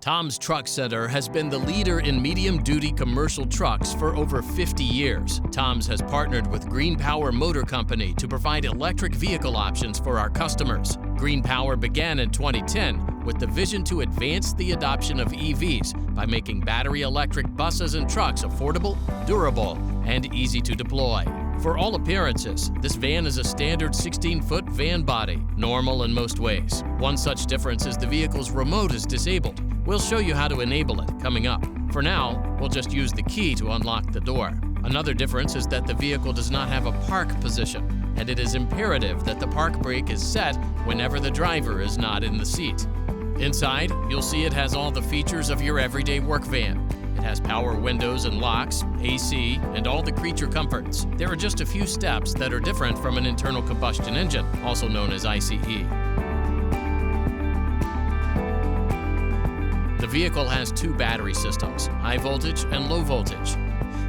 Tom's Truck Center has been the leader in medium-duty commercial trucks for over 50 years. Tom's has partnered with GreenPower Motor Company to provide electric vehicle options for our customers. GreenPower began in 2010 with the vision to advance the adoption of EVs by making battery electric buses and trucks affordable, durable, and easy to deploy. For all appearances, this van is a standard 16-foot van body, normal in most ways. One such difference is the vehicle's remote is disabled. We'll show you how to enable it coming up. For now, we'll just use the key to unlock the door. Another difference is that the vehicle does not have a park position, and it is imperative that the park brake is set whenever the driver is not in the seat. Inside, you'll see it has all the features of your everyday work van. It has power windows and locks, AC, and all the creature comforts. There are just a few steps that are different from an internal combustion engine, also known as ICE. The vehicle has two battery systems, high voltage and low voltage.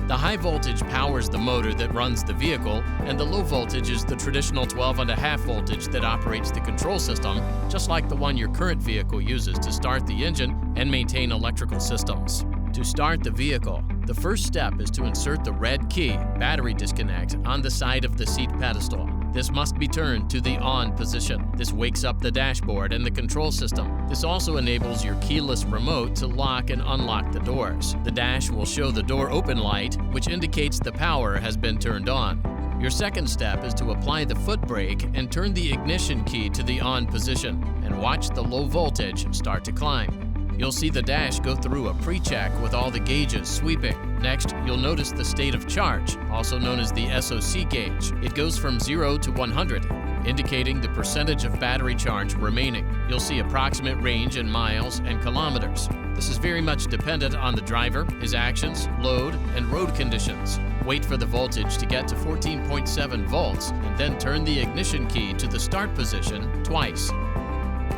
The high voltage powers the motor that runs the vehicle, and the low voltage is the traditional 12.5 voltage that operates the control system, just like the one your current vehicle uses to start the engine and maintain electrical systems. To start the vehicle, the first step is to insert the red key, battery disconnect, on the side of the seat pedestal. This must be turned to the on position. This wakes up the dashboard and the control system. This also enables your keyless remote to lock and unlock the doors. The dash will show the door open light, which indicates the power has been turned on. Your second step is to apply the foot brake and turn the ignition key to the on position, and watch the low voltage start to climb. You'll see the dash go through a pre-check with all the gauges sweeping. Next, you'll notice the state of charge, also known as the SOC gauge. It goes from 0 to 100, indicating the percentage of battery charge remaining. You'll see approximate range in miles and kilometers. This is very much dependent on the driver, his actions, load, and road conditions. Wait for the voltage to get to 14.7 volts, and then turn the ignition key to the start position twice.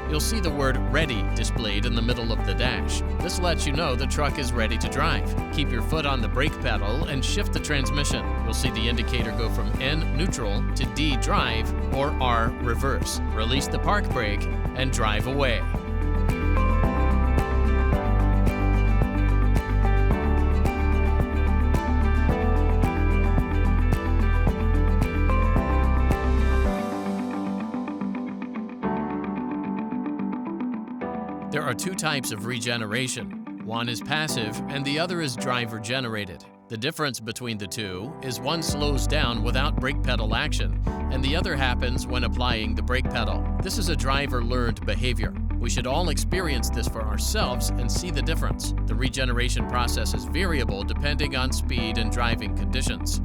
You'll see the word "Ready" displayed in the middle of the dash. This lets you know the truck is ready to drive. Keep your foot on the brake pedal and shift the transmission. You'll see the indicator go from N neutral to D drive or R reverse. Release the park brake and drive away. There are two types of regeneration. One is passive and the other is driver-generated. The difference between the two is one slows down without brake pedal action, and the other happens when applying the brake pedal. This is a driver-learned behavior. We should all experience this for ourselves and see the difference. The regeneration process is variable depending on speed and driving conditions.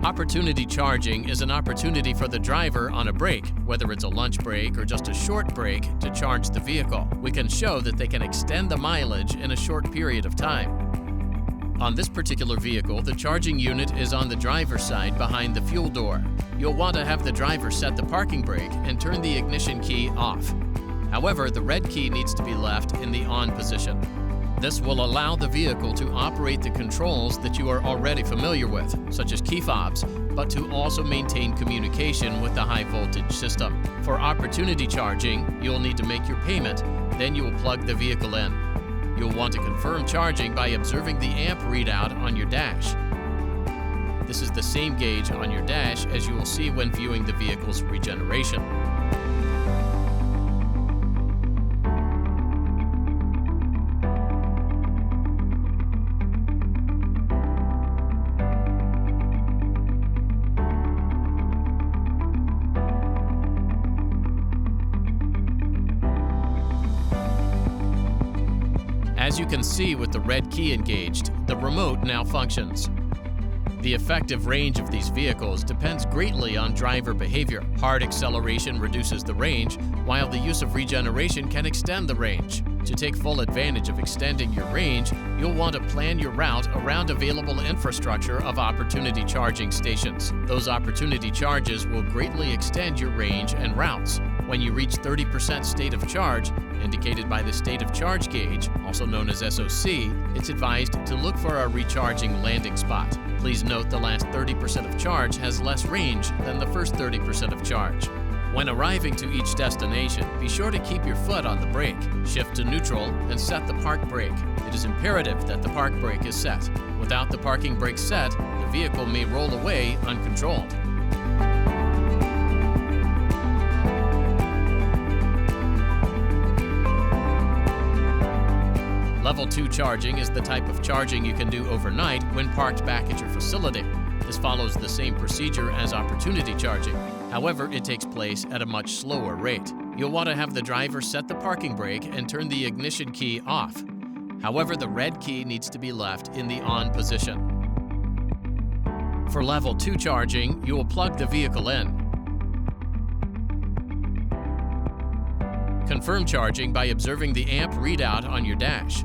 Opportunity charging is an opportunity for the driver on a break, whether it's a lunch break or just a short break, to charge the vehicle. We can show that they can extend the mileage in a short period of time. On this particular vehicle, the charging unit is on the driver's side behind the fuel door. You'll want to have the driver set the parking brake and turn the ignition key off. However, the red key needs to be left in the on position. This will allow the vehicle to operate the controls that you are already familiar with, such as key fobs, but to also maintain communication with the high voltage system. For opportunity charging, you'll need to make your payment, then you will plug the vehicle in. You'll want to confirm charging by observing the amp readout on your dash. This is the same gauge on your dash as you will see when viewing the vehicle's regeneration. As you can see with the red key engaged, the remote now functions. The effective range of these vehicles depends greatly on driver behavior. Hard acceleration reduces the range, while the use of regeneration can extend the range. To take full advantage of extending your range, you'll want to plan your route around available infrastructure of opportunity charging stations. Those opportunity charges will greatly extend your range and routes. When you reach 30% state of charge, indicated by the state of charge gauge, also known as SOC, it's advised to look for a recharging landing spot. Please note the last 30% of charge has less range than the first 30% of charge. When arriving to each destination, be sure to keep your foot on the brake, shift to neutral, and set the park brake. It is imperative that the park brake is set. Without the parking brake set, the vehicle may roll away uncontrolled. Level 2 charging is the type of charging you can do overnight when parked back at your facility. This follows the same procedure as opportunity charging. However, it takes place at a much slower rate. You'll want to have the driver set the parking brake and turn the ignition key off. However, the red key needs to be left in the on position. For level 2 charging, you will plug the vehicle in. Confirm charging by observing the amp readout on your dash.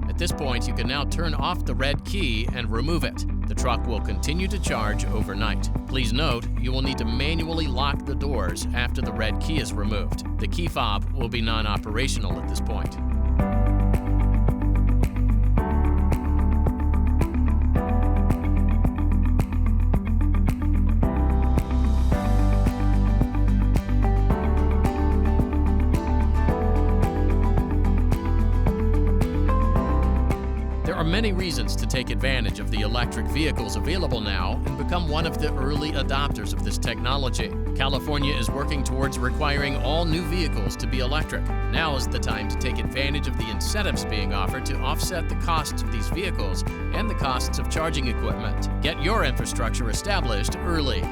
At this point, you can now turn off the red key and remove it. The truck will continue to charge overnight. Please note, you will need to manually lock the doors after the red key is removed. The key fob will be non-operational at this point. There are many reasons to take advantage of the electric vehicles available now and become one of the early adopters of this technology. California is working towards requiring all new vehicles to be electric. Now is the time to take advantage of the incentives being offered to offset the costs of these vehicles and the costs of charging equipment. Get your infrastructure established early.